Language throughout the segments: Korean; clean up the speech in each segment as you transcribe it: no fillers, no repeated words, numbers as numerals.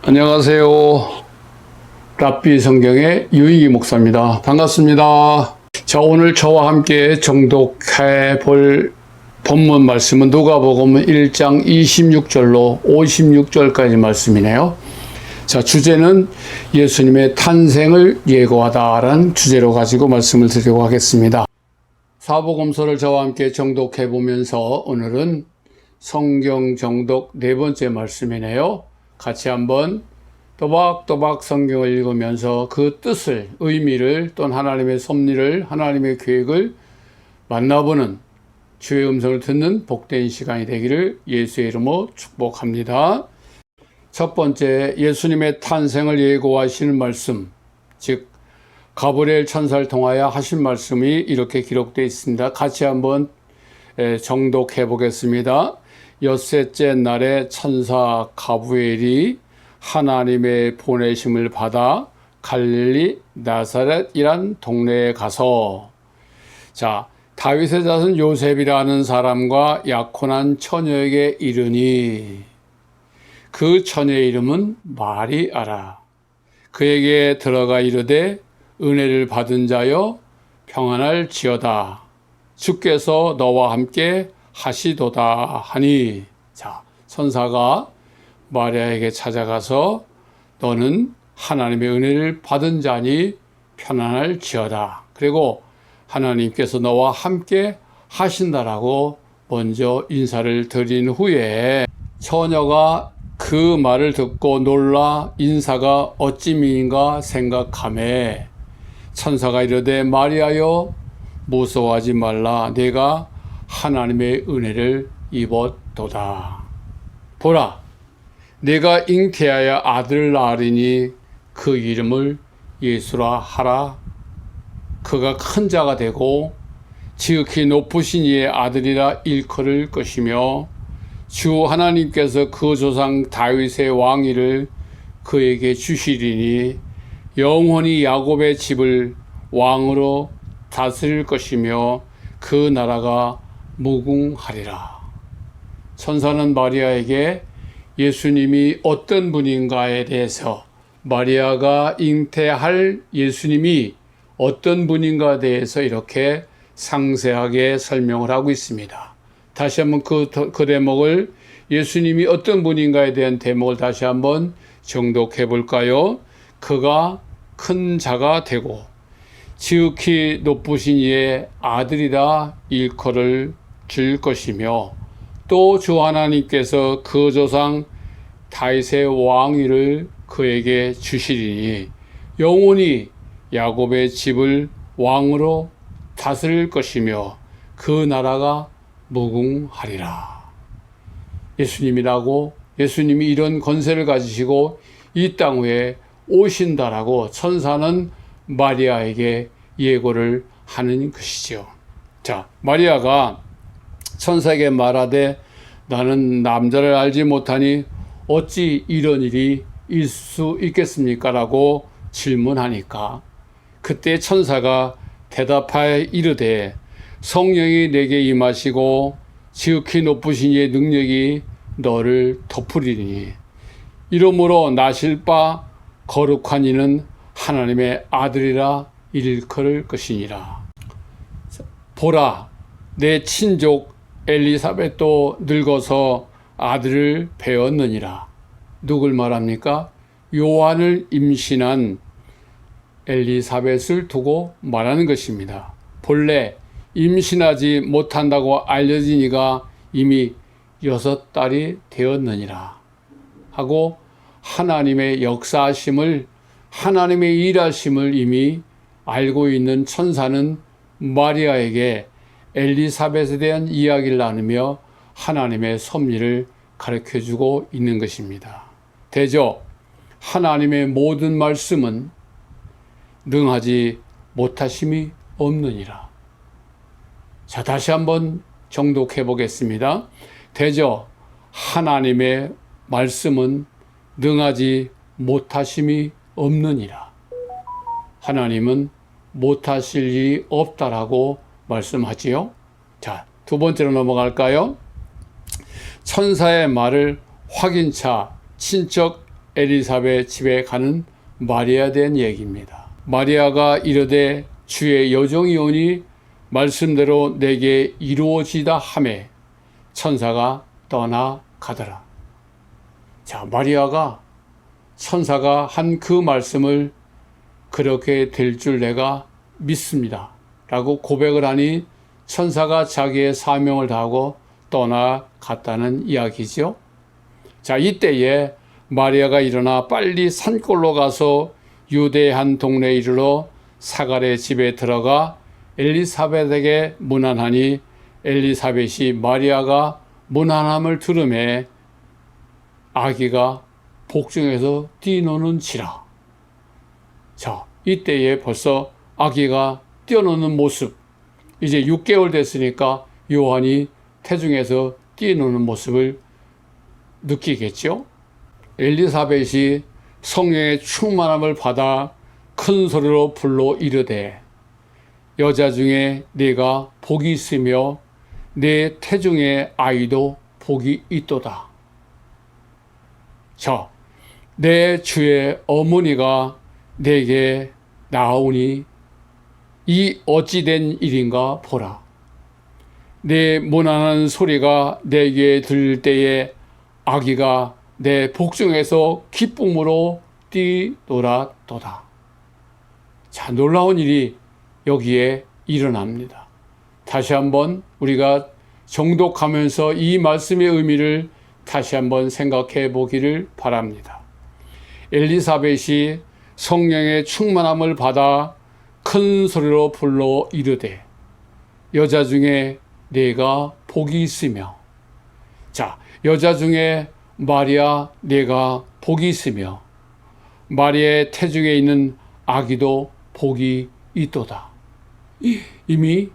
안녕하세요. 랍비 성경의 유익이 목사입니다. 반갑습니다. 자, 오늘 저와 함께 정독해 볼 본문 말씀은 누가복음 1장 26절로 56절까지 말씀이네요. 자, 주제는 예수님의 탄생을 예고하다라는 주제로 가지고 말씀을 드리려고 하겠습니다. 사복음서를 저와 함께 정독해 보면서 오늘은 성경 정독 네 번째 말씀이네요. 같이 한번 또박또박 성경을 읽으면서 그 뜻을, 의미를, 또는 하나님의 섭리를, 하나님의 계획을 만나보는 주의 음성을 듣는 복된 시간이 되기를 예수의 이름으로 축복합니다. 첫 번째, 예수님의 탄생을 예고하시는 말씀, 즉 가브리엘 천사를 통하여 하신 말씀이 이렇게 기록되어 있습니다. 같이 한번 정독해 보겠습니다. 엿새째 날에 천사 가브리엘이 하나님의 보내심을 받아 갈릴리 나사렛이란 동네에 가서, 자, 다윗의 자손 요셉이라는 사람과 약혼한 처녀에게 이르니, 그 처녀의 이름은 마리아라. 그에게 들어가 이르되 은혜를 받은 자여 평안할지어다. 주께서 너와 함께 하시도다 하니. 자, 천사가 마리아에게 찾아가서 너는 하나님의 은혜를 받은 자니 편안할지어다. 그리고 하나님께서 너와 함께 하신다라고 먼저 인사를 드린 후에 처녀가 그 말을 듣고 놀라 인사가 어찌미인가 생각하매 천사가 이르되 마리아여 무서워하지 말라. 내가 하나님의 은혜를 입었도다. 보라, 내가 잉태하여 아들을 낳으리니 그 이름을 예수라 하라. 그가 큰 자가 되고 지극히 높으신 이의 아들이라 일컬을 것이며 주 하나님께서 그 조상 다윗의 왕위를 그에게 주시리니 영원히 야곱의 집을 왕으로 다스릴 것이며 그 나라가 무궁하리라. 천사는 마리아에게 예수님이 어떤 분인가에 대해서, 마리아가 잉태할 예수님이 어떤 분인가에 대해서 이렇게 상세하게 설명을 하고 있습니다. 다시 한번 그 대목을, 예수님이 어떤 분인가에 대한 대목을 다시 한번 정독해 볼까요? 그가 큰 자가 되고 지극히 높으신 이의 아들이라 일컬을 줄 것이며 또 주 하나님께서 그 조상 다윗의 왕위를 그에게 주시리니 영원히 야곱의 집을 왕으로 다스릴 것이며 그 나라가 무궁하리라. 예수님이 이런 권세를 가지시고 이 땅 위에 오신다라고 천사는 마리아에게 예고를 하는 것이죠. 자, 마리아가 천사에게 말하되 나는 남자를 알지 못하니 어찌 이런 일이 있을 수 있겠습니까? 라고 질문하니까 그때 천사가 대답하여 이르되 성령이 내게 임하시고 지극히 높으신 이의 능력이 너를 덮으리니 이러므로 나실 바 거룩한 이는 하나님의 아들이라 일컬을 것이니라. 보라, 내 친족 엘리사벳도 늙어서 아들을 배었느니라. 누굴 말합니까? 요한을 임신한 엘리사벳을 두고 말하는 것입니다. 본래 임신하지 못한다고 알려진 이가 이미 6달이 되었느니라 하고 하나님의 역사하심을, 하나님의 일하심을 이미 알고 있는 천사는 마리아에게 엘리사벳에 대한 이야기를 나누며 하나님의 섭리를 가르쳐주고 있는 것입니다. 대저 하나님의 모든 말씀은 능하지 못하심이 없느니라. 자, 다시 한번 정독해 보겠습니다. 대저 하나님의 말씀은 능하지 못하심이 없느니라. 하나님은 못하실 일이 없다라고 말씀하지요. 자, 두 번째로 넘어갈까요? 천사의 말을 확인차 친척 엘리사벳 집에 가는 마리아에 대한 얘기입니다. 마리아가 이르되 주의 여종이 오니 말씀대로 내게 이루어지다 하매 천사가 떠나가더라. 자, 마리아가 천사가 한 그 말씀을 그렇게 될 줄 내가 믿습니다 라고 고백을 하니 천사가 자기의 사명을 다하고 떠나갔다는 이야기죠. 자, 이때에 마리아가 일어나 빨리 산골로 가서 유대의 한 동네에 이르러 사갈의 집에 들어가 엘리사벳에게 문안하니 엘리사벳이 마리아가 문안함을 들음에 아기가 복중에서 뛰노는지라. 자, 이때에 벌써 아기가 뛰어노는 모습, 이제 6개월 됐으니까 요한이 태중에서 뛰노는 모습을 느끼겠죠. 엘리사벳이 성령의 충만함을 받아 큰 소리로 불러 이르되 여자 중에 네가 복이 있으며 내 태중의 아이도 복이 있도다. 자, 내 주의 어머니가 내게 나오니 이 어찌된 일인가 보라. 내 문안하는 소리가 내게 들릴 때에 아기가 내 복중에서 기쁨으로 뛰놀았도다. 자, 놀라운 일이 여기에 일어납니다. 다시 한번 우리가 정독하면서 이 말씀의 의미를 다시 한번 생각해 보기를 바랍니다. 엘리사벳이 성령의 충만함을 받아 큰 소리로 불러 이르되 여자 중에 네가 복이 있으며, 자, 여자 중에 마리아 네가 복이 있으며 마리아의 태중에 있는 아기도 복이 있도다. 이미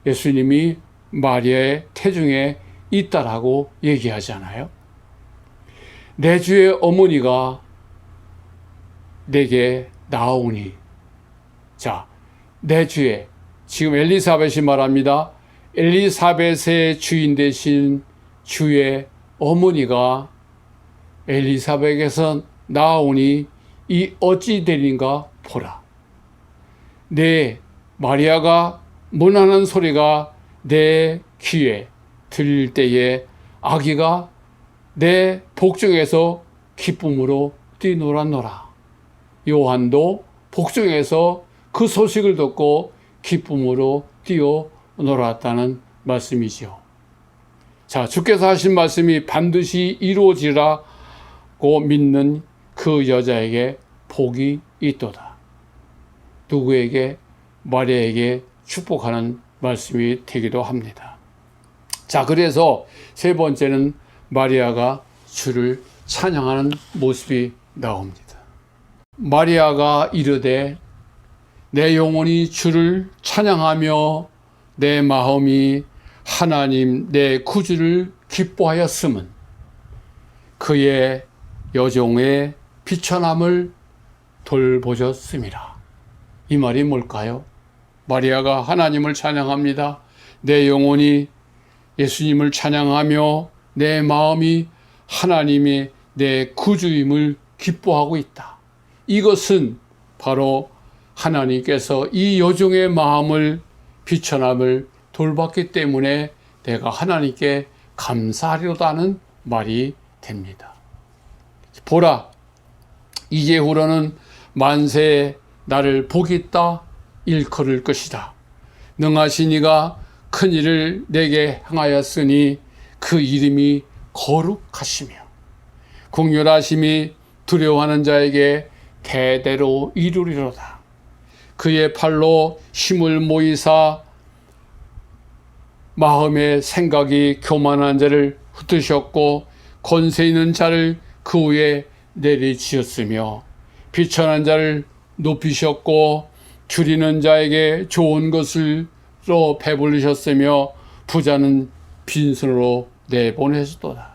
예수님이 마리아의 태중에 있다라고 얘기하잖아요. 내 주의 어머니가 내게 나오니, 자, 내 주의, 지금 엘리사벳이 말합니다. 엘리사벳의 주인 되신 주의 어머니가 엘리사벳에서 나오니 이 어찌 되는가 보라. 내 마리아가 문하는 소리가 내 귀에 들릴 때에 아기가 내 복중에서 기쁨으로 뛰놀았노라. 요한도 복중에서 그 소식을 듣고 기쁨으로 뛰어놀았다는 말씀이죠. 자, 주께서 하신 말씀이 반드시 이루어지라고 믿는 그 여자에게 복이 있도다. 누구에게? 마리아에게 축복하는 말씀이 되기도 합니다. 자, 그래서 세 번째는 마리아가 주를 찬양하는 모습이 나옵니다. 마리아가 이르되 내 영혼이 주를 찬양하며 내 마음이 하나님 내 구주를 기뻐하였음은 그의 여종의 비천함을 돌보셨음이라. 이 말이 뭘까요? 마리아가 하나님을 찬양합니다. 내 영혼이 예수님을 찬양하며 내 마음이 하나님이 내 구주임을 기뻐하고 있다. 이것은 바로 하나님께서 이 여종의 마음을 비천함을 돌봤기 때문에 내가 하나님께 감사하리로다는 말이 됩니다. 보라, 이제후로는 만세에 나를 복있다 일컬을 것이다. 능하신 이가 큰 일을 내게 행하였으니 그 이름이 거룩하시며 긍휼하심이 두려워하는 자에게 대대로 이루리로다. 그의 팔로 힘을 모이사 마음의 생각이 교만한 자를 흩으셨고 권세 있는 자를 그 위에 내리치셨으며 비천한 자를 높이셨고 줄이는 자에게 좋은 것으로 배불리셨으며 부자는 빈손으로 내보내셨도다.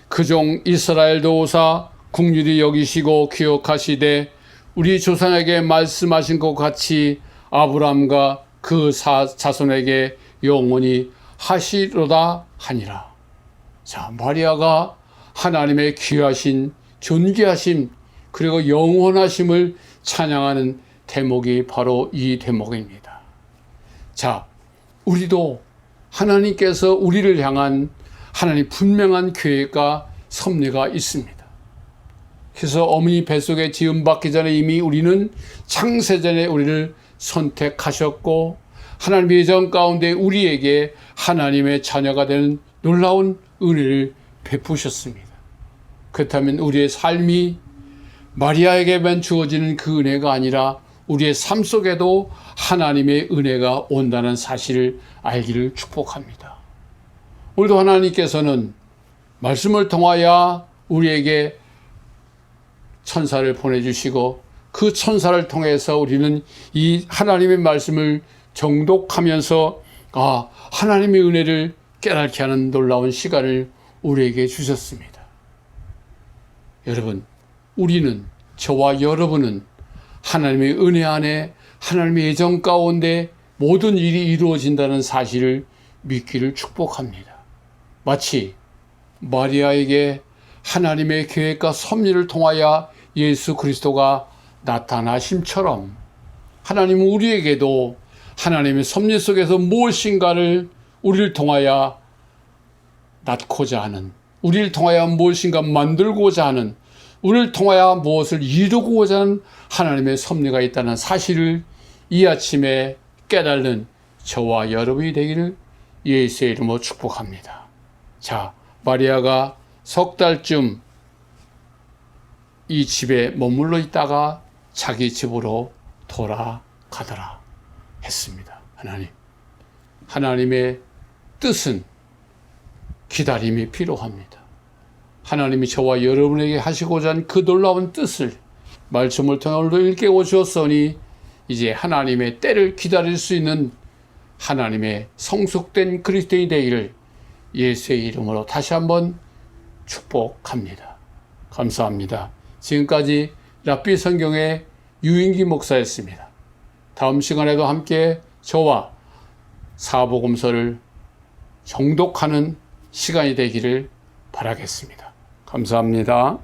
그 종 이스라엘도 오사 긍휼히 여기시고 기억하시되 우리 조상에게 말씀하신 것 같이 아브람과 그 자손에게 영원히 하시로다 하니라. 자, 마리아가 하나님의 귀하신 존귀하심 그리고 영원하심을 찬양하는 대목이 바로 이 대목입니다. 자, 우리도 하나님께서 우리를 향한 하나님 분명한 계획과 섭리가 있습니다. 그래서 어머니 뱃속에 지음받기 전에 이미 우리는 창세전에 우리를 선택하셨고 하나님의 예정 가운데 우리에게 하나님의 자녀가 되는 놀라운 은혜를 베푸셨습니다. 그렇다면 우리의 삶이 마리아에게만 주어지는 그 은혜가 아니라 우리의 삶 속에도 하나님의 은혜가 온다는 사실을 알기를 축복합니다. 오늘도 하나님께서는 말씀을 통하여 우리에게 천사를 보내주시고 그 천사를 통해서 우리는 이 하나님의 말씀을 정독하면서 하나님의 은혜를 깨닫게 하는 놀라운 시간을 우리에게 주셨습니다. 여러분, 우리는, 저와 여러분은 하나님의 은혜 안에 하나님의 예정 가운데 모든 일이 이루어진다는 사실을 믿기를 축복합니다. 마치 마리아에게 하나님의 계획과 섭리를 통하여 예수 그리스도가 나타나심처럼 하나님은 우리에게도 하나님의 섭리 속에서 무엇인가를 우리를 통하여 낳고자 하는, 우리를 통하여 무엇인가 만들고자 하는, 우리를 통하여 무엇을 이루고자 하는 하나님의 섭리가 있다는 사실을 이 아침에 깨달는 저와 여러분이 되기를 예수의 이름으로 축복합니다. 자, 마리아가 석 달쯤 이 집에 머물러 있다가 자기 집으로 돌아가더라 했습니다. 하나님의 뜻은 기다림이 필요합니다. 하나님이 저와 여러분에게 하시고자 한 그 놀라운 뜻을 말씀을 통해 오늘도 일깨워 주었으니 이제 하나님의 때를 기다릴 수 있는 하나님의 성숙된 그리스도인이 되기를 예수의 이름으로 다시 한번 축복합니다. 감사합니다. 지금까지 랍비 성경의 유인기 목사였습니다. 다음 시간에도 함께 저와 사복음서를 정독하는 시간이 되기를 바라겠습니다. 감사합니다.